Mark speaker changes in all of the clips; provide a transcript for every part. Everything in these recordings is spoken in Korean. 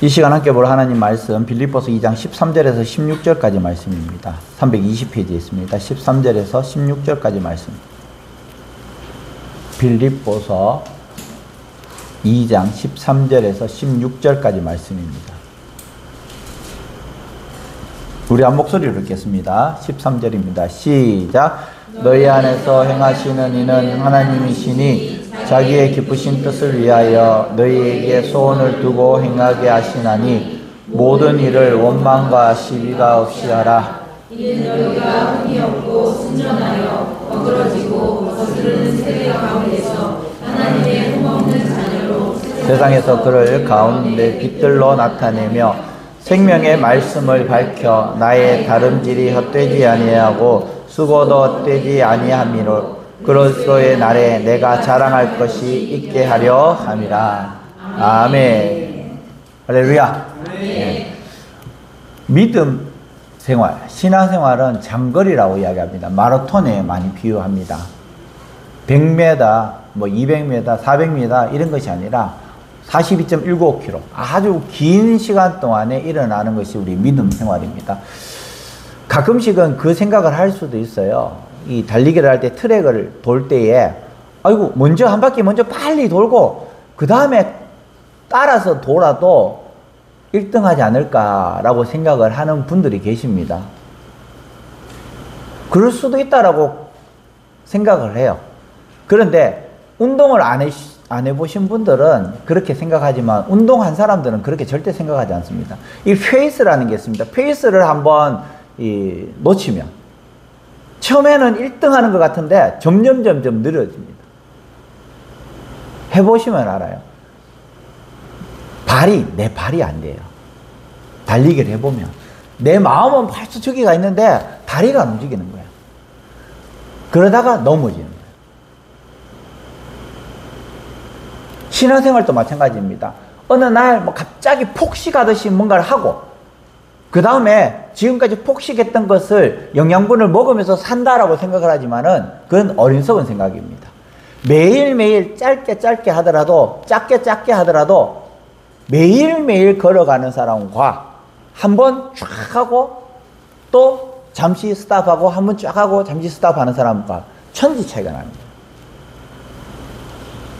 Speaker 1: 이 시간 함께 볼 하나님 말씀 빌립보서 2장 13절에서 16절까지 말씀입니다. 320페이지에 있습니다. 13절에서 16절까지 말씀. 빌립보서 2장 13절에서 16절까지 말씀입니다. 우리 한 목소리로 읽겠습니다. 13절입니다. 시작. 너희 안에서 행하시는 이는 하나님이시니 자기의 기쁘신 뜻을 위하여 너희에게 소원을 두고 행하게 하시나니 모든 일을 원망과 시비가 없이 하라. 이는 너희가 흠이 없고 순전하여 어그러지고 거스르는 세대 가운데서 하나님의 흠없는 자녀로 세상에서 그를 가운데 빛들로 나타내며 생명의 말씀을 밝혀 나의 다름질이 헛되지 아니하고 수고도 헛되지 아니함이로 그리스도의 날에 내가 자랑할 것이 있게 하려 함이라. 아멘. 할렐루야. 네. 믿음 생활, 신앙생활은 장거리라고 이야기합니다. 마라톤에 많이 비유합니다. 100m, 200m, 400m 이런 것이 아니라 42.195km 아주 긴 시간 동안에 일어나는 것이 우리 믿음 생활입니다. 가끔씩은 그 생각을 할 수도 있어요. 이 달리기를 할 때 트랙을 돌 때에 아이고 먼저 한 바퀴 먼저 빨리 돌고 그 다음에 따라서 돌아도 1등 하지 않을까라고 생각을 하는 분들이 계십니다. 그럴 수도 있다라고 생각을 해요. 그런데 운동을 안 해보신 분들은 그렇게 생각하지만 운동한 사람들은 그렇게 절대 생각하지 않습니다. 이 페이스라는 게 있습니다. 페이스를 한번 놓치면 처음에는 1등 하는 것 같은데 점점 느려집니다. 해보시면 알아요. 내 발이 안 돼요. 달리기를 해보면 내 마음은 벌써 저기가 있는데 다리가 안 움직이는 거야. 그러다가 넘어지는 거예요. 신앙생활도 마찬가지입니다. 어느 날 갑자기 폭식하듯이 뭔가를 하고 그 다음에 지금까지 폭식했던 것을 영양분을 먹으면서 산다라고 생각을 하지만은 그건 어리석은 생각입니다. 매일매일 짧게 하더라도 작게 하더라도 매일매일 걸어가는 사람과 한번 쫙 하고 또 잠시 스탑하고 한번 쫙 하고 잠시 스탑하는 사람과 천지 차이가 나는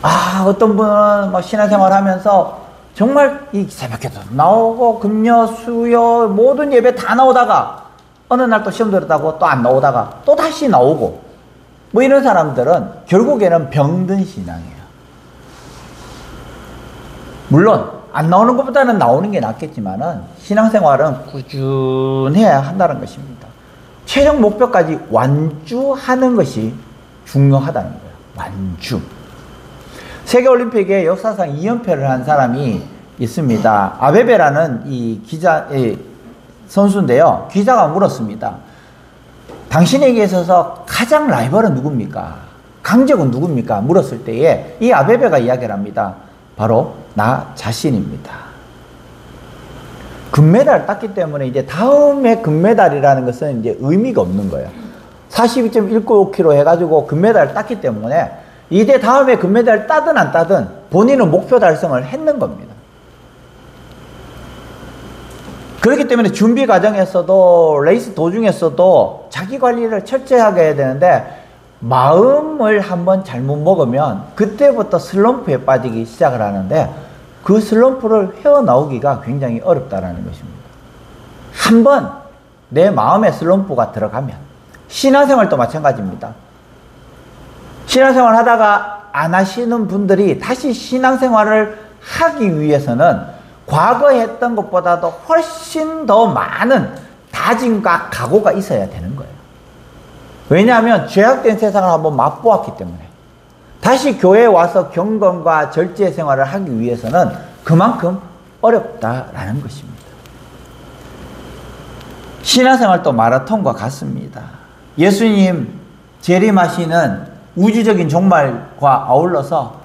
Speaker 1: 거예요. 어떤 분은 막 신앙생활 하면서 정말 이 새벽에도 나오고 금요 수요 모든 예배 다 나오다가 어느 날 또 시험 들었다고 또 안 나오다가 또 다시 나오고 이런 사람들은 결국에는 병든 신앙이에요. 물론 안 나오는 것보다는 나오는 게 낫겠지만은 신앙생활은 꾸준해야 한다는 것입니다. 최종 목표까지 완주하는 것이 중요하다는 거예요. 완주. 세계올림픽에 역사상 2연패를 한 사람이 있습니다. 아베베라는 이 선수인데요. 기자가 물었습니다. 당신에게 있어서 가장 라이벌은 누굽니까? 강적은 누굽니까? 물었을 때에 이 아베베가 이야기를 합니다. 바로 나 자신입니다. 금메달을 땄기 때문에 이제 다음에 금메달이라는 것은 이제 의미가 없는 거예요. 42.195kg 해가지고 금메달을 땄기 때문에 이제 다음에 금메달을 따든 안 따든 본인은 목표 달성을 했는 겁니다. 그렇기 때문에 준비 과정에서도 레이스 도중에서도 자기 관리를 철저하게 해야 되는데 마음을 한번 잘못 먹으면 그때부터 슬럼프에 빠지기 시작을 하는데 그 슬럼프를 헤어나오기가 굉장히 어렵다는 것입니다. 한번 내 마음에 슬럼프가 들어가면 신앙생활도 마찬가지입니다. 신앙생활 하다가 안 하시는 분들이 다시 신앙생활을 하기 위해서는 과거에 했던 것보다도 훨씬 더 많은 다짐과 각오가 있어야 되는 거예요. 왜냐하면 죄악된 세상을 한번 맛보았기 때문에 다시 교회에 와서 경건과 절제 생활을 하기 위해서는 그만큼 어렵다라는 것입니다. 신앙생활도 마라톤과 같습니다. 예수님 재림하시는 우주적인 종말과 아울러서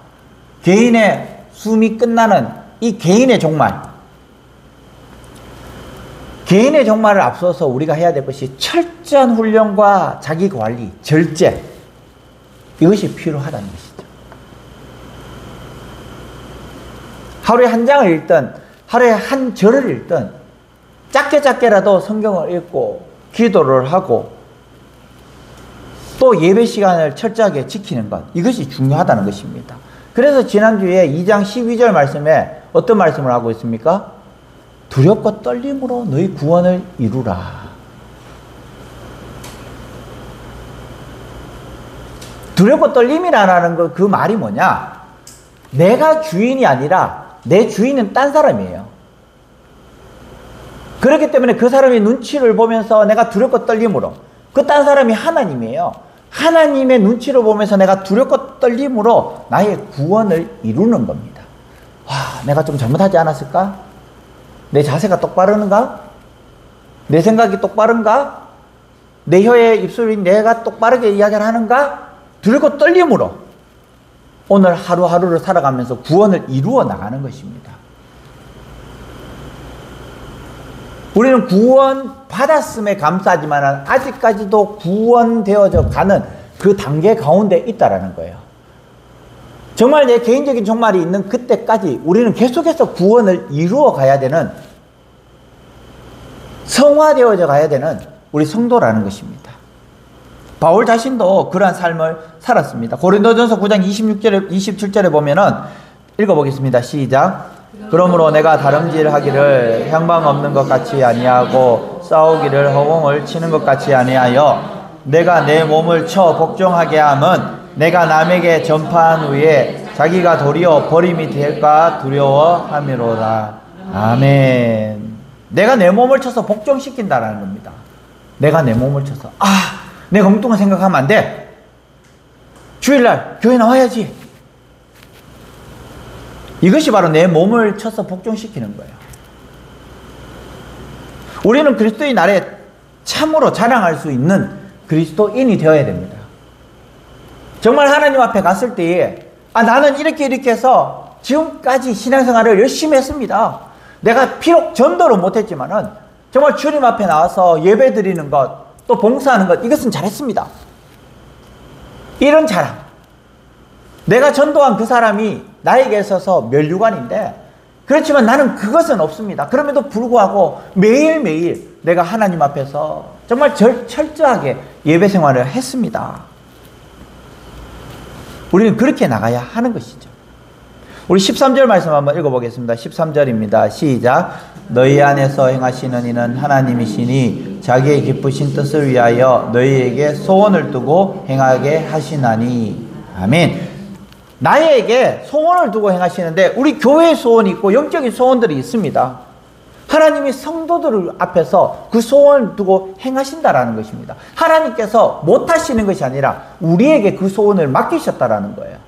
Speaker 1: 개인의 숨이 끝나는 이 개인의 종말, 개인의 종말을 앞서서 우리가 해야 될 것이 철저한 훈련과 자기관리, 절제, 이것이 필요하다는 것이죠. 하루에 한 장을 읽든 하루에 한 절을 읽든 작게라도 성경을 읽고 기도를 하고 또 예배 시간을 철저하게 지키는 것, 이것이 중요하다는 것입니다. 그래서 지난주에 2장 12절 말씀에 어떤 말씀을 하고 있습니까? 두렵고 떨림으로 너희 구원을 이루라. 두렵고 떨림이라는 그 말이 뭐냐? 내가 주인이 아니라 내 주인은 딴 사람이에요. 그렇기 때문에 그 사람의 눈치를 보면서 내가 두렵고 떨림으로, 그 딴 사람이 하나님이에요. 하나님의 눈치를 보면서 내가 두렵고 떨림으로 나의 구원을 이루는 겁니다. 와, 내가 좀 잘못하지 않았을까? 내 자세가 똑바른가? 내 생각이 똑바른가? 내 혀의 입술이 내가 똑바르게 이야기를 하는가? 두렵고 떨림으로 오늘 하루하루를 살아가면서 구원을 이루어 나가는 것입니다. 우리는 구원 받았음에 감사하지만 아직까지도 구원되어져 가는 그 단계 가운데 있다라는 거예요. 정말 내 개인적인 종말이 있는 그때까지 우리는 계속해서 구원을 이루어 가야 되는, 성화되어져 가야 되는 우리 성도라는 것입니다. 바울 자신도 그러한 삶을 살았습니다. 고린도전서 9장 26절에 27절에 보면은 읽어보겠습니다. 시작. 그러므로 내가 다름질하기를 향방 없는 것 같이 아니하고 싸우기를 허공을 치는 것 같이 아니하여 내가 내 몸을 쳐 복종하게 함은 내가 남에게 전파한 후에 자기가 도리어 버림이 될까 두려워함이로다. 아멘. 내가 내 몸을 쳐서 복종시킨다라는 겁니다. 내가 내 몸을 쳐서 내가 엉뚱한 생각하면 안 돼. 주일날 교회 나와야지. 이것이 바로 내 몸을 쳐서 복종시키는 거예요. 우리는 그리스도의 날에 참으로 자랑할 수 있는 그리스도인이 되어야 됩니다. 정말 하나님 앞에 갔을 때에 나는 이렇게 해서 지금까지 신앙생활을 열심히 했습니다. 내가 비록 전도를 못했지만은 정말 주님 앞에 나와서 예배 드리는 것, 또 봉사하는 것, 이것은 잘했습니다. 이런 자랑. 내가 전도한 그 사람이 나에게 있어서 면류관인데, 그렇지만 나는 그것은 없습니다. 그럼에도 불구하고 매일매일 내가 하나님 앞에서 정말 철저하게 예배 생활을 했습니다. 우리는 그렇게 나가야 하는 것이죠. 우리 13절 말씀 한번 읽어보겠습니다. 13절입니다. 시작. 너희 안에서 행하시는 이는 하나님이시니 자기의 기쁘신 뜻을 위하여 너희에게 소원을 두고 행하게 하시나니. 아멘. 나에게 소원을 두고 행하시는데 우리 교회의 소원이 있고 영적인 소원들이 있습니다. 하나님이 성도들 앞에서 그 소원을 두고 행하신다라는 것입니다. 하나님께서 못하시는 것이 아니라 우리에게 그 소원을 맡기셨다라는 거예요.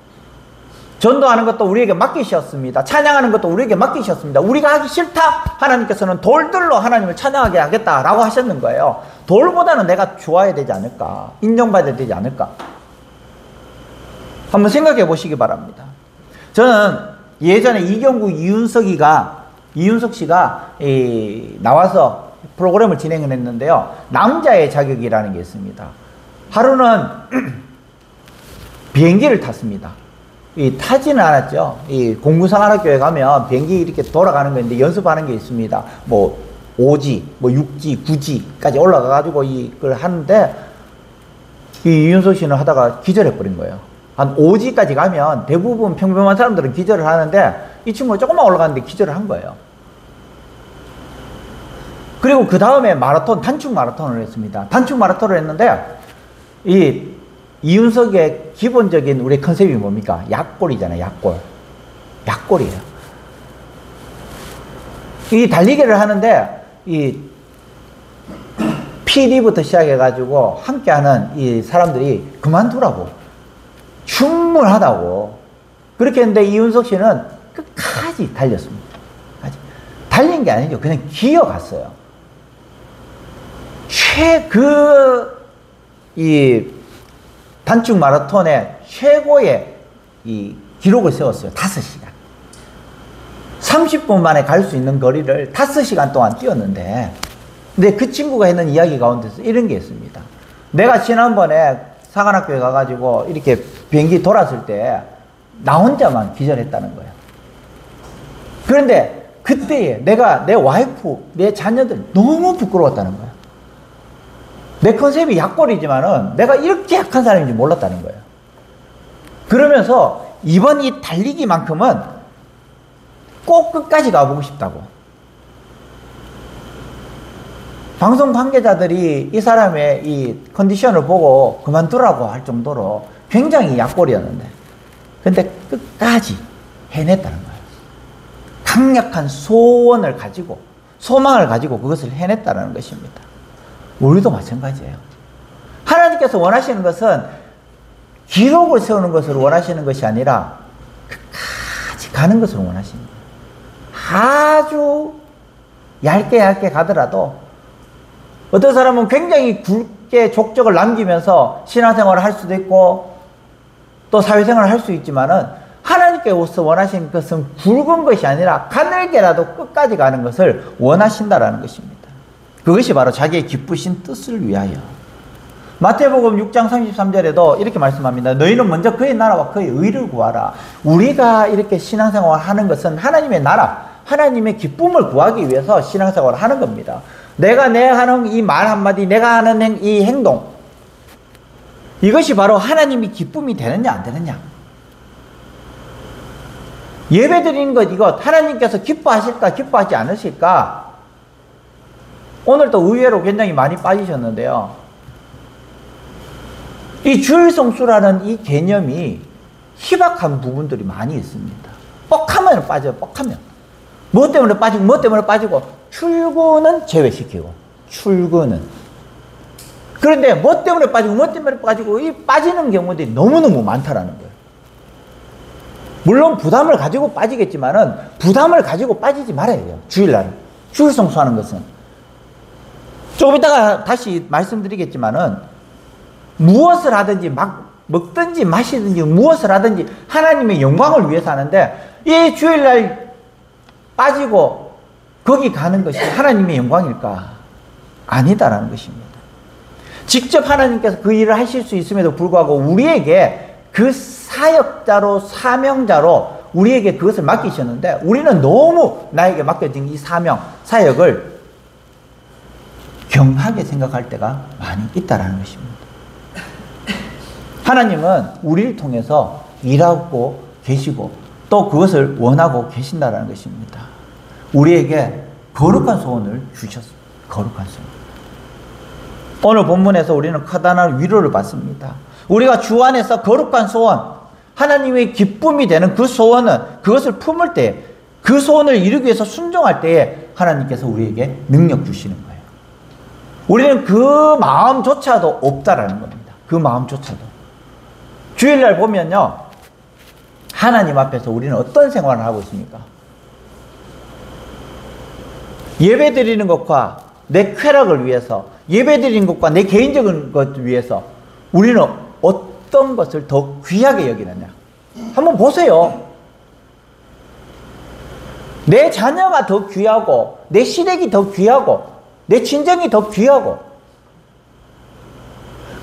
Speaker 1: 전도하는 것도 우리에게 맡기셨습니다. 찬양하는 것도 우리에게 맡기셨습니다. 우리가 하기 싫다? 하나님께서는 돌들로 하나님을 찬양하게 하겠다라고 하셨는 거예요. 돌보다는 내가 좋아야 되지 않을까? 인정받아야 되지 않을까? 한번 생각해 보시기 바랍니다. 저는 예전에 이경구 이윤석 씨가 나와서 프로그램을 진행을 했는데요. 남자의 자격이라는 게 있습니다. 하루는 비행기를 탔습니다. 타지는 않았죠. 공군사관학교에 가면 비행기 이렇게 돌아가는 건데 연습하는 게 있습니다. 뭐 5G, 뭐 6G, 9G까지 올라가가지고 이걸 하는데 이윤석 씨는 하다가 기절해버린 거예요. 한 5G까지 가면 대부분 평범한 사람들은 기절을 하는데 이 친구가 조금만 올라가는데 기절을 한 거예요. 그리고 그 다음에 단축 마라톤을 했습니다. 단축 마라톤을 했는데 이윤석의 기본적인 우리 컨셉이 뭡니까? 약골이잖아요. 약골이에요. 이 달리기를 하는데 PD부터 시작해가지고 함께하는 이 사람들이 그만두라고, 충분하다고 그렇게 했는데 이윤석 씨는 끝까지 달렸습니다. 달린 게 아니죠. 그냥 기어갔어요. 단축 마라톤의 최고의 이 기록을 세웠어요. 5시간. 30분 만에 갈 수 있는 거리를 5시간 동안 뛰었는데, 근데 그 친구가 했는 이야기 가운데서 이런 게 있습니다. 내가 지난번에 사관학교에 가가지고 이렇게 비행기 돌았을 때 나 혼자만 기절했다는 거예요. 그런데 그때에 내가 내 와이프, 내 자녀들 너무 부끄러웠다는 거야. 내 컨셉이 약골이지만은 내가 이렇게 약한 사람인지 몰랐다는 거예요. 그러면서 이번 이 달리기만큼은 꼭 끝까지 가보고 싶다고. 방송 관계자들이 이 사람의 이 컨디션을 보고 그만두라고 할 정도로 굉장히 약골이었는데, 근데 끝까지 해냈다는 거예요. 강력한 소원을 가지고, 소망을 가지고 그것을 해냈다는 것입니다. 우리도 마찬가지예요. 하나님께서 원하시는 것은 기록을 세우는 것을 원하시는 것이 아니라 끝까지 가는 것을 원하십니다. 아주 얇게 가더라도, 어떤 사람은 굉장히 굵게 족적을 남기면서 신앙생활을 할 수도 있고 또 사회생활을 할 수 있지만은, 하나님께서 원하시는 것은 굵은 것이 아니라 가늘게라도 끝까지 가는 것을 원하신다라는 것입니다. 그것이 바로 자기의 기쁘신 뜻을 위하여. 마태복음 6장 33절에도 이렇게 말씀합니다. 너희는 먼저 그의 나라와 그의 의를 구하라. 우리가 이렇게 신앙생활을 하는 것은 하나님의 나라, 하나님의 기쁨을 구하기 위해서 신앙생활을 하는 겁니다. 내가 하는 이 말 한마디, 내가 하는 이 행동, 이것이 바로 하나님이 기쁨이 되느냐 안 되느냐. 예배 드리는 것, 이것 하나님께서 기뻐하실까 기뻐하지 않으실까. 오늘 또 의외로 굉장히 많이 빠지셨는데요, 이 주일 성수라는 이 개념이 희박한 부분들이 많이 있습니다. 뻑하면 빠져요. 뻑하면 뭐 때문에 빠지고 출근은 제외시키고, 출근은. 그런데 뭐 때문에 빠지고 이 빠지는 경우들이 너무너무 많다라는 거예요. 물론 부담을 가지고 빠지겠지만은 부담을 가지고 빠지지 말아야 돼요. 주일날 주일 성수하는 것은. 조금 이따가 다시 말씀드리겠지만은, 무엇을 하든지 막 먹든지 마시든지 무엇을 하든지 하나님의 영광을 위해서 하는데, 이 주일날 빠지고 거기 가는 것이 하나님의 영광일까? 아니다라는 것입니다. 직접 하나님께서 그 일을 하실 수 있음에도 불구하고 우리에게 그 사역자로, 사명자로 우리에게 그것을 맡기셨는데, 우리는 너무 나에게 맡겨진 이 사명, 사역을 경하게 생각할 때가 많이 있다라는 것입니다. 하나님은 우리를 통해서 일하고 계시고 또 그것을 원하고 계신다라는 것입니다. 우리에게 거룩한 소원을 주셨습니다. 거룩한 소원. 오늘 본문에서 우리는 커다란 위로를 받습니다. 우리가 주 안에서 거룩한 소원, 하나님의 기쁨이 되는 그 소원은, 그것을 품을 때, 그 소원을 이루기 위해서 순종할 때에 하나님께서 우리에게 능력 주시는 거예요. 우리는 그 마음조차도 없다라는 겁니다. 그 마음조차도. 주일날 보면요, 하나님 앞에서 우리는 어떤 생활을 하고 있습니까? 예배 드리는 것과 내 쾌락을 위해서, 예배 드리는 것과 내 개인적인 것 위해서 우리는 어떤 것을 더 귀하게 여기느냐. 한번 보세요. 내 자녀가 더 귀하고, 내 시댁이 더 귀하고, 내 친정이 더 귀하고,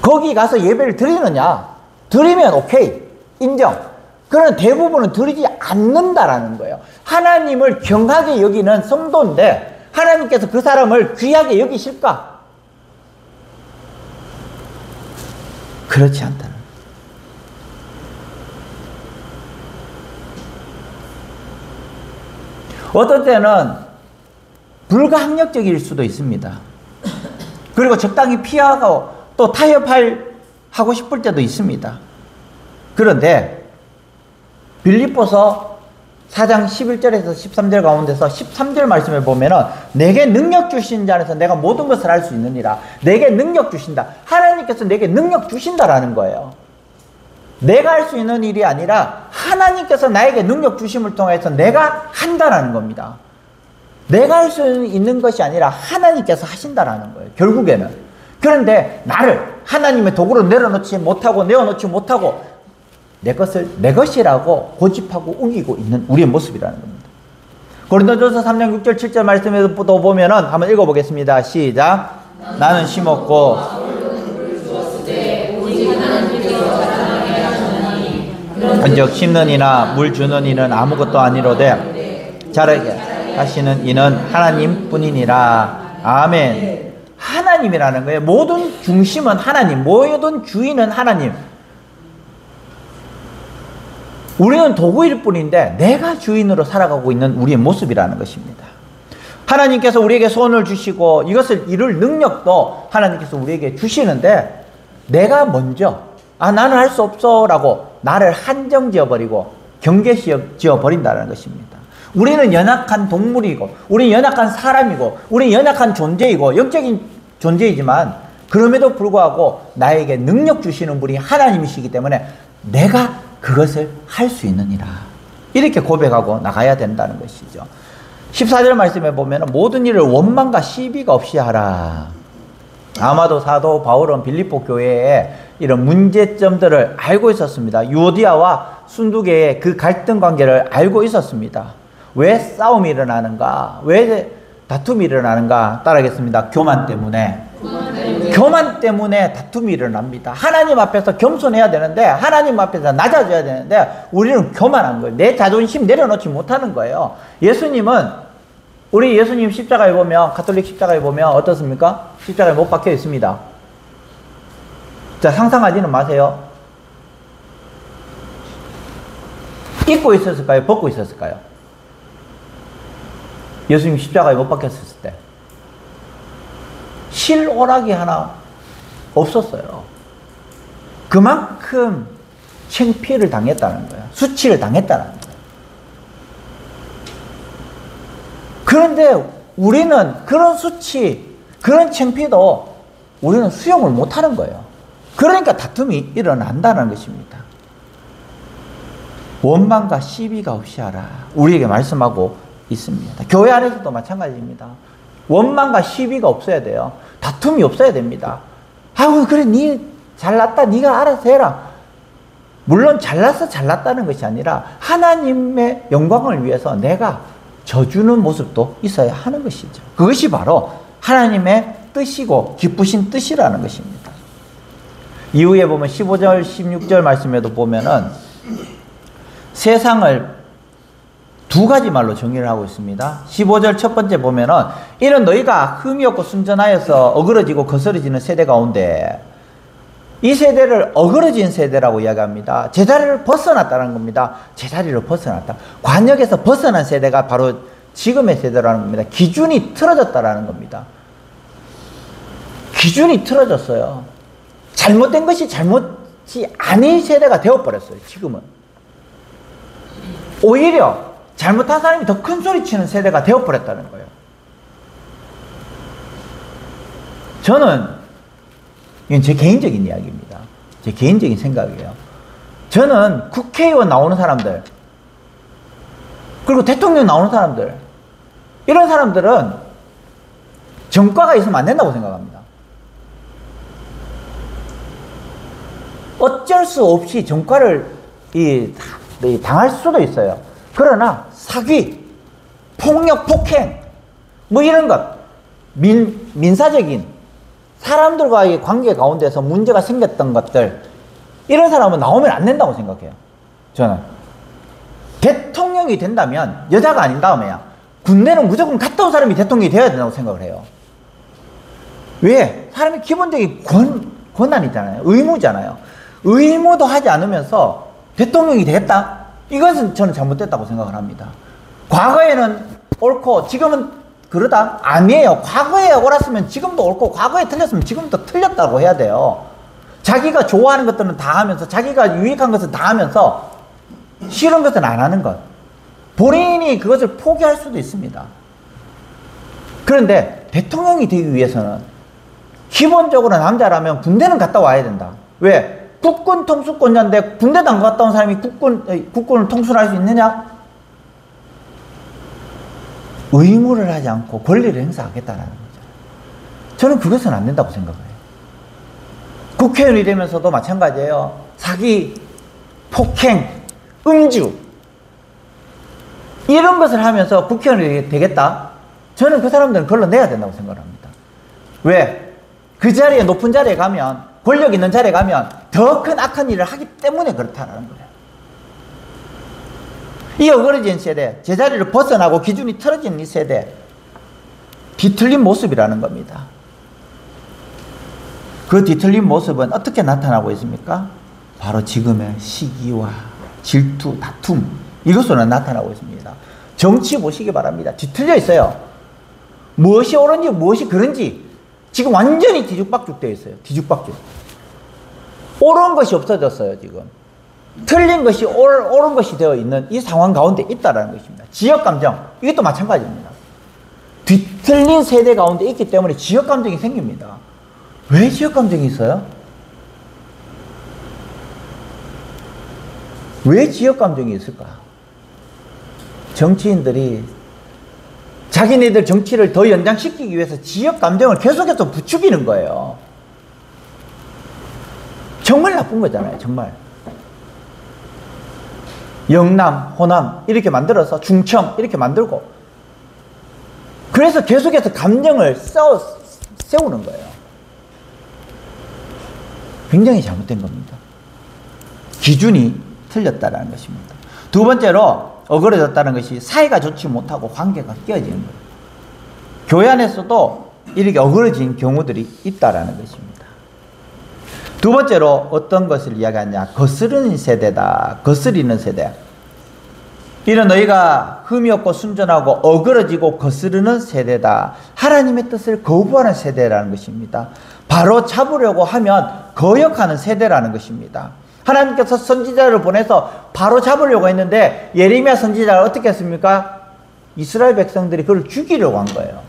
Speaker 1: 거기 가서 예배를 드리느냐? 드리면 오케이, 인정. 그러나 대부분은 드리지 않는다라는 거예요. 하나님을 경하게 여기는 성도인데 하나님께서 그 사람을 귀하게 여기실까? 그렇지 않다는 거예요. 어떤 때는 불가항력적일 수도 있습니다. 그리고 적당히 피하고 또 타협하고 싶을 때도 있습니다. 그런데 빌립보서 4장 11절에서 13절 가운데서 13절 말씀을 보면은, 내게 능력 주신 자 안에서 내가 모든 것을 할 수 있느니라. 내게 능력 주신다. 하나님께서 내게 능력 주신다라는 거예요. 내가 할 수 있는 일이 아니라 하나님께서 나에게 능력 주심을 통해서 내가 한다라는 겁니다. 내가 할 수 있는 것이 아니라 하나님께서 하신다라는 거예요, 결국에는. 그런데 나를 하나님의 도구로 내어놓지 못하고 내 것을 내 것이라고 고집하고 우기고 있는 우리의 모습이라는 겁니다. 고린도전서 3장 6절 7절 말씀에도 보면은 한번 읽어보겠습니다. 시작. 나는 심었고 한즉 심는 이나 물 주는 이는 아무것도 아니로되 자라게 하시는 이는 하나님뿐이니라. 아멘. 하나님이라는 거예요. 모든 중심은 하나님, 모든 주인은 하나님. 우리는 도구일 뿐인데 내가 주인으로 살아가고 있는 우리의 모습이라는 것입니다. 하나님께서 우리에게 손을 주시고 이것을 이룰 능력도 하나님께서 우리에게 주시는데 내가 먼저 나는 할 수 없어 라고 나를 한정 지어버리고 경계 지어버린다는 것입니다. 우리는 연약한 동물이고 우리는 연약한 사람이고 우리는 연약한 존재이고 영적인 존재이지만 그럼에도 불구하고 나에게 능력 주시는 분이 하나님이시기 때문에 내가 그것을 할 수 있느니라. 이렇게 고백하고 나가야 된다는 것이죠. 14절 말씀에 보면 모든 일을 원망과 시비가 없이 하라. 아마도 사도 바울은 빌립보 교회에 이런 문제점들을 알고 있었습니다. 유오디아와 순두계의 그 갈등 관계를 알고 있었습니다. 왜 싸움이 일어나는가? 왜 다툼이 일어나는가? 따라하겠습니다. 교만 때문에. 교만 때문에 다툼이 일어납니다. 하나님 앞에서 겸손해야 되는데 하나님 앞에서 낮아져야 되는데 우리는 교만한 거예요. 내 자존심 내려놓지 못하는 거예요. 우리 예수님 십자가에 보면 가톨릭 십자가에 보면 어떻습니까? 십자가에 못 박혀 있습니다. 자, 상상하지는 마세요. 입고 있었을까요? 벗고 있었을까요? 예수님 십자가에 못 박혔을 때 실오락이 하나 없었어요. 그만큼 창피를 당했다는 거예요. 수치를 당했다는 거예요. 그런데 우리는 그런 수치, 그런 창피도 우리는 수용을 못하는 거예요. 그러니까 다툼이 일어난다는 것입니다. 원망과 시비가 없이 하라. 우리에게 말씀하고 있습니다. 교회 안에서도 마찬가지입니다. 원망과 시비가 없어야 돼요. 다툼이 없어야 됩니다. 아우 그래 니 잘났다 니가 알아서 해라. 물론 잘나서 잘났다는 것이 아니라 하나님의 영광을 위해서 내가 져주는 모습도 있어야 하는 것이죠. 그것이 바로 하나님의 뜻이고 기쁘신 뜻이라는 것입니다. 이후에 보면 15절 16절 말씀에도 보면은 세상을 두 가지 말로 정의를 하고 있습니다. 15절 첫 번째 보면은 이는 너희가 흠이 없고 순전하여서 어그러지고 거스러지는 세대 가운데 이 세대를 어그러진 세대라고 이야기합니다. 제자리를 벗어났다는 겁니다. 제자리를 벗어났다. 관역에서 벗어난 세대가 바로 지금의 세대라는 겁니다. 기준이 틀어졌다라는 겁니다. 기준이 틀어졌어요. 잘못된 것이 잘못이 아닌 세대가 되어버렸어요. 지금은. 오히려 잘못한 사람이 더 큰 소리 치는 세대가 되어버렸다는 거예요. 저는 이건 제 개인적인 이야기입니다. 제 개인적인 생각이에요. 저는 국회의원 나오는 사람들 그리고 대통령 나오는 사람들 이런 사람들은 전과가 있으면 안 된다고 생각합니다. 어쩔 수 없이 전과를 당할 수도 있어요. 그러나 사기, 폭력, 폭행 뭐 이런 것 민사적인 사람들과의 관계 가운데서 문제가 생겼던 것들 이런 사람은 나오면 안 된다고 생각해요. 저는 대통령이 된다면 여자가 아닌 다음에야 군대는 무조건 갔다 온 사람이 대통령이 되어야 된다고 생각을 해요. 왜? 사람이 기본적인 권한이잖아요. 의무잖아요. 의무도 하지 않으면서 대통령이 되겠다? 이것은 저는 잘못됐다고 생각을 합니다. 과거에는 옳고 지금은 그러다? 아니에요. 과거에 옳았으면 지금도 옳고 과거에 틀렸으면 지금도 틀렸다고 해야 돼요. 자기가 좋아하는 것들은 다 하면서 자기가 유익한 것은 다 하면서 싫은 것은 안 하는 것. 본인이 그것을 포기할 수도 있습니다. 그런데 대통령이 되기 위해서는 기본적으로 남자라면 군대는 갔다 와야 된다. 왜? 국군 통수권자인데 군대도 안 갔다 온 사람이 국군을 통수할 수 있느냐? 의무를 하지 않고 권리를 행사하겠다는 거죠. 저는 그것은 안 된다고 생각해요. 국회의원이 되면서도 마찬가지예요. 사기, 폭행, 음주 이런 것을 하면서 국회의원이 되겠다? 저는 그 사람들은 걸러내야 된다고 생각합니다. 왜? 그 자리에 높은 자리에 가면 권력 있는 자리에 가면 더 큰 악한 일을 하기 때문에 그렇다는 거예요. 이 어그러진 세대, 제자리를 벗어나고 기준이 틀어진 이 세대, 뒤틀린 모습이라는 겁니다. 그 뒤틀린 모습은 어떻게 나타나고 있습니까? 바로 지금의 시기와 질투, 다툼, 이것으로 나타나고 있습니다. 정치 보시기 바랍니다. 뒤틀려 있어요. 무엇이 옳은지 무엇이 그른지 지금 완전히 뒤죽박죽 되어 있어요. 뒤죽박죽. 옳은 것이 없어졌어요. 지금 틀린 것이 옳은 것이 되어 있는 이 상황 가운데 있다는 것입니다. 지역감정, 이것도 마찬가지입니다. 뒤틀린 세대 가운데 있기 때문에 지역감정이 생깁니다. 왜 지역감정이 있어요? 왜 지역감정이 있을까? 정치인들이 자기네들 정치를 더 연장시키기 위해서 지역감정을 계속해서 부추기는 거예요. 정말 나쁜 거잖아요. 정말. 영남, 호남 이렇게 만들어서 중청 이렇게 만들고, 그래서 계속해서 감정을 세우는 거예요. 굉장히 잘못된 겁니다. 기준이 틀렸다는 것입니다. 두 번째로 어그러졌다는 것이 사이가 좋지 못하고 관계가 깨어지는 거예요. 교회 안에서도 이렇게 어그러진 경우들이 있다는 것입니다. 두 번째로 어떤 것을 이야기하냐, 거스르는 세대다. 거스리는 세대. 이는 너희가 흠이 없고 순전하고 어그러지고 거스르는 세대다. 하나님의 뜻을 거부하는 세대라는 것입니다. 바로 잡으려고 하면 거역하는 세대라는 것입니다. 하나님께서 선지자를 보내서 바로 잡으려고 했는데 예레미야 선지자를 어떻게 했습니까? 이스라엘 백성들이 그를 죽이려고 한 거예요.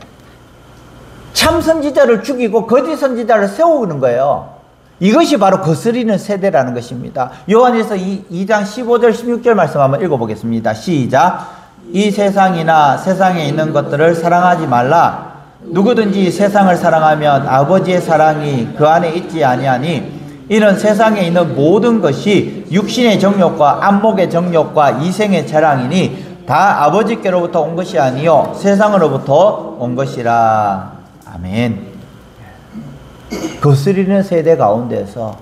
Speaker 1: 참 선지자를 죽이고 거짓 선지자를 세우는 거예요. 이것이 바로 거스리는 세대라는 것입니다. 요한일서 2장 15절 16절 말씀 한번 읽어보겠습니다. 시작. 이 세상이나 세상에 있는 것들을 사랑하지 말라. 누구든지 세상을 사랑하면 아버지의 사랑이 그 안에 있지 아니하니 이는 세상에 있는 모든 것이 육신의 정욕과 안목의 정욕과 이생의 자랑이니 다 아버지께로부터 온 것이 아니요 세상으로부터 온 것이라. 아멘. 거스리는 세대 가운데서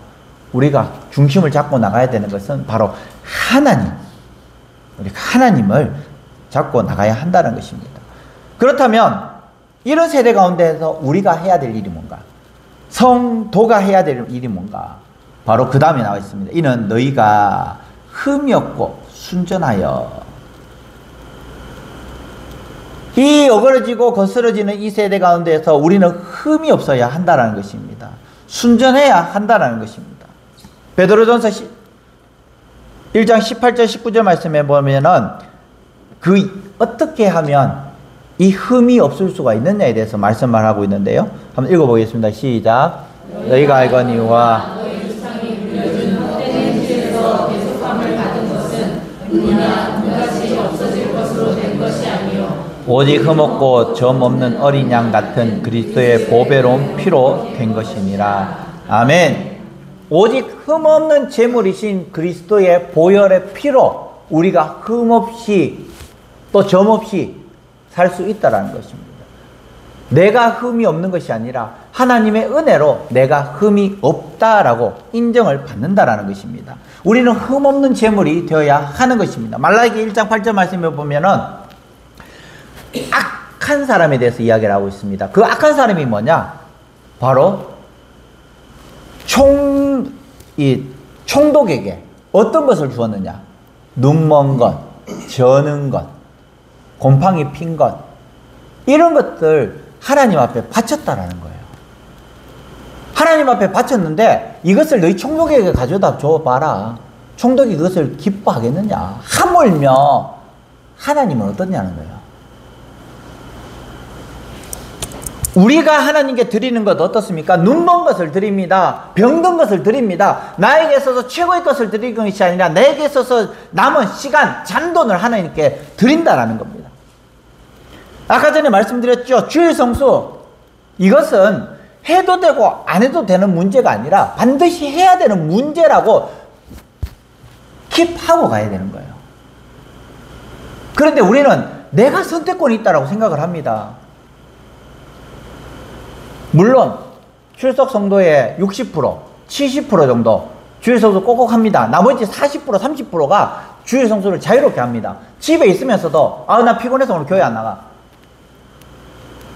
Speaker 1: 우리가 중심을 잡고 나가야 되는 것은 바로 하나님, 우리가 하나님을 잡고 나가야 한다는 것입니다. 그렇다면 이런 세대 가운데서 우리가 해야 될 일이 뭔가? 성도가 해야 될 일이 뭔가? 바로 그 다음에 나와 있습니다. 이는 너희가 흠이 없고 순전하여. 이 어그러지고 거스러지는 이 세대 가운데서 우리는 흠이 없어야 한다는 것입니다. 순전해야 한다는 것입니다. 베드로전서 1장 18절 19절 말씀에 보면은 어떻게 하면 이 흠이 없을 수가 있느냐에 대해서 말씀을 하고 있는데요. 한번 읽어보겠습니다. 시작. 너희가 알거니와 오직 흠없고 점 없는 어린 양 같은 그리스도의 보배로운 피로 된 것이니라. 아멘. 오직 흠없는 제물이신 그리스도의 보혈의 피로 우리가 흠없이 또 점없이 살 수 있다는 것입니다. 내가 흠이 없는 것이 아니라 하나님의 은혜로 내가 흠이 없다라고 인정을 받는다라는 것입니다. 우리는 흠없는 제물이 되어야 하는 것입니다. 말라기 1장 8절 말씀에 보면은 악한 사람에 대해서 이야기를 하고 있습니다. 그 악한 사람이 뭐냐? 바로 총독에게 어떤 것을 주었느냐? 눈먼 것, 저는 것, 곰팡이 핀 것, 이런 것들 하나님 앞에 바쳤다라는 거예요. 하나님 앞에 바쳤는데 이것을 너희 총독에게 가져다 줘봐라. 총독이 그것을 기뻐하겠느냐? 하물며 하나님은 어떠냐는 거예요. 우리가 하나님께 드리는 것 어떻습니까? 눈먼 것을 드립니다. 병든 것을 드립니다. 나에게 있어서 최고의 것을 드리는 것이 아니라 내게 있어서 남은 시간, 잔돈을 하나님께 드린다라는 겁니다. 아까 전에 말씀드렸죠. 주일 성수, 이것은 해도 되고 안 해도 되는 문제가 아니라 반드시 해야 되는 문제라고 킵하고 가야 되는 거예요. 그런데 우리는 내가 선택권이 있다고 생각을 합니다. 물론 출석 성도의 60%, 70% 정도 주일 성수 꼭꼭 합니다. 나머지 40%, 30%가 주일 성수를 자유롭게 합니다. 집에 있으면서도 나 피곤해서 오늘 교회 안 나가.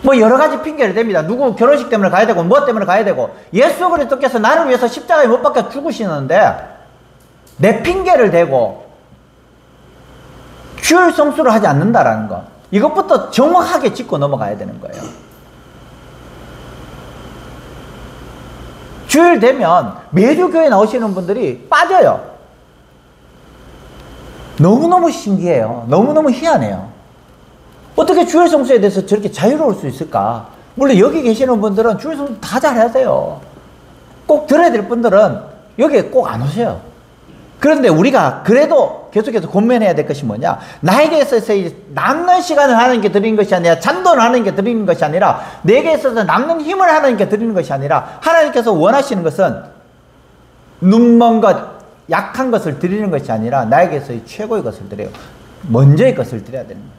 Speaker 1: 뭐 여러 가지 핑계를 댑니다. 누구 결혼식 때문에 가야 되고 뭐 때문에 가야 되고, 예수 그리스도께서 나를 위해서 십자가에 못 박혀 죽으시는데 내 핑계를 대고 주일 성수를 하지 않는다라는 거, 이것부터 정확하게 짚고 넘어가야 되는 거예요. 주일 되면 매주 교회 나오시는 분들이 빠져요. 너무너무 신기해요. 너무너무 희한해요. 어떻게 주일 성수에 대해서 저렇게 자유로울 수 있을까? 물론 여기 계시는 분들은 주일 성수 다 잘하세요. 꼭 들어야 될 분들은 여기에 꼭 안 오세요. 그런데 우리가 그래도 계속해서 고민해야 될 것이 뭐냐? 나에게 있어서 남는 시간을 하는 게 드리는 것이 아니라, 잔돈을 하는 게 드리는 것이 아니라, 내게 있어서 남는 힘을 하는 게 드리는 것이 아니라, 하나님께서 원하시는 것은 눈먼 것, 약한 것을 드리는 것이 아니라 나에게서의 최고의 것을 드려요. 먼저의 것을 드려야 되는 거예요.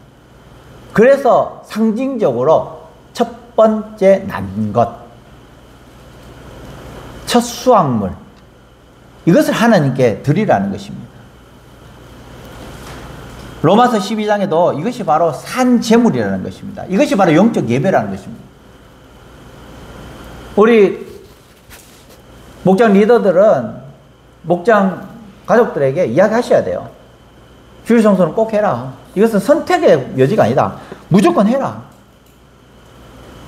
Speaker 1: 그래서 상징적으로 첫 번째 난 것, 첫 수확물, 이것을 하나님께 드리라는 것입니다. 로마서 12장에도 이것이 바로 산제물이라는 것입니다. 이것이 바로 영적 예배라는 것입니다. 우리 목장 리더들은 목장 가족들에게 이야기하셔야 돼요. 주일 성수는 꼭 해라. 이것은 선택의 여지가 아니다. 무조건 해라.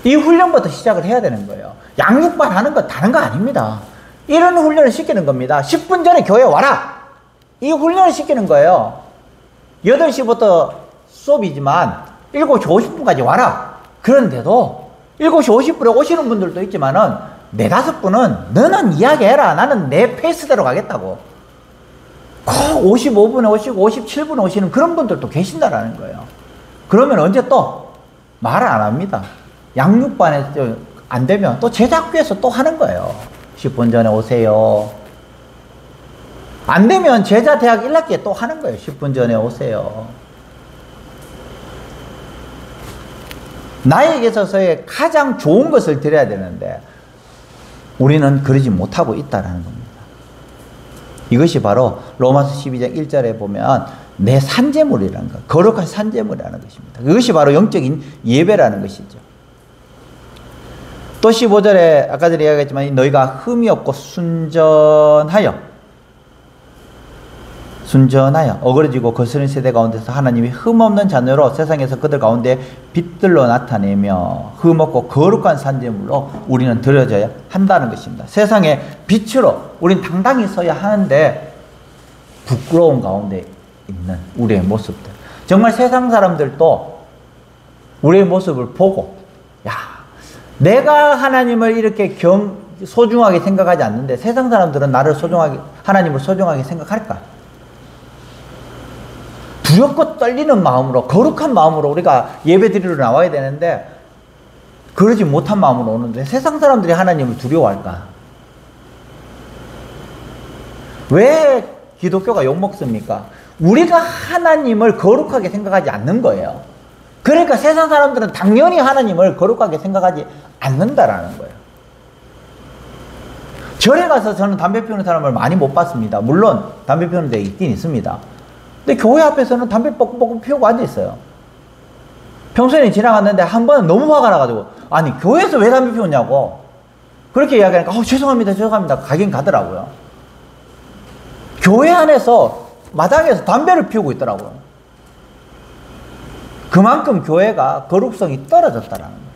Speaker 1: 이 훈련부터 시작을 해야 되는 거예요. 양육반 하는 거 다른 거 아닙니다. 이런 훈련을 시키는 겁니다. 10분 전에 교회 와라. 이 훈련을 시키는 거예요. 8시부터 수업이지만 7시 50분까지 와라. 그런데도 7시 50분에 오시는 분들도 있지만은 4-5분은 너는 이야기해라. 나는 내 페이스대로 가겠다고. 55분에 오시고 57분에 오시는 그런 분들도 계신다라는 거예요. 그러면 언제 또 말을 안 합니다. 양육반에 안 되면 또 제자학교에서 또 하는 거예요. 10분 전에 오세요. 안 되면 제자 대학 1학기에 또 하는 거예요. 10분 전에 오세요. 나에게 있어서의 가장 좋은 것을 드려야 되는데 우리는 그러지 못하고 있다는 겁니다. 이것이 바로 로마서 12장 1절에 보면 내 산제물이라는 것, 거룩한 산제물이라는 것입니다. 그것이 바로 영적인 예배라는 것이죠. 또 15절에 아까 전에 이야기했지만 너희가 흠이 없고 순전하여 어그러지고 거스른 세대 가운데서 하나님이 흠없는 자녀로 세상에서 그들 가운데 빛들로 나타내며 흠없고 거룩한 산제물로 우리는 드려져야 한다는 것입니다. 세상의 빛으로 우린 당당히 서야 하는데 부끄러운 가운데 있는 우리의 모습들, 정말 세상 사람들도 우리의 모습을 보고 야, 내가 하나님을 이렇게 소중하게 생각하지 않는데 세상 사람들은 나를 하나님을 소중하게 생각할까? 두렵고 떨리는 마음으로, 거룩한 마음으로 우리가 예배드리러 나와야 되는데 그러지 못한 마음으로 오는데 세상 사람들이 하나님을 두려워할까? 왜 기독교가 욕먹습니까? 우리가 하나님을 거룩하게 생각하지 않는 거예요. 그러니까 세상 사람들은 당연히 하나님을 거룩하게 생각하지 않는다라는 거예요. 절에 가서 저는 담배 피우는 사람을 많이 못 봤습니다. 물론 담배 피우는 데 있긴 있습니다. 근데 교회 앞에서는 담배 뻑뻑 피우고 앉아있어요. 평소에는 지나갔는데 한 번은 너무 화가 나가지고 아니 교회에서 왜 담배 피우냐고 그렇게 이야기하니까 죄송합니다 가긴 가더라고요. 교회 안에서 마당에서 담배를 피우고 있더라고요. 그만큼 교회가 거룩성이 떨어졌다라는 거예요.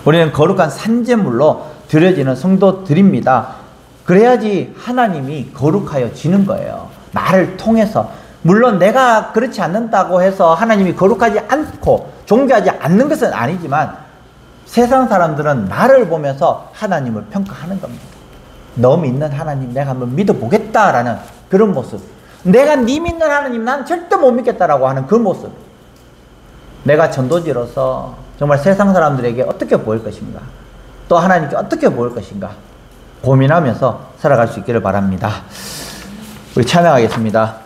Speaker 1: 우리는 거룩한 산제물로 드려지는 성도들입니다. 그래야지 하나님이 거룩하여지는 거예요. 나를 통해서. 물론 내가 그렇지 않는다고 해서 하나님이 거룩하지 않고 존귀하지 않는 것은 아니지만 세상 사람들은 나를 보면서 하나님을 평가하는 겁니다. 너 믿는 하나님 내가 한번 믿어보겠다라는 그런 모습. 내가 네 믿는 하나님 난 절대 못 믿겠다라고 하는 그 모습. 내가 전도지로서 정말 세상 사람들에게 어떻게 보일 것인가, 또 하나님께 어떻게 보일 것인가 고민하면서 살아갈 수 있기를 바랍니다. 우리 찬양하겠습니다.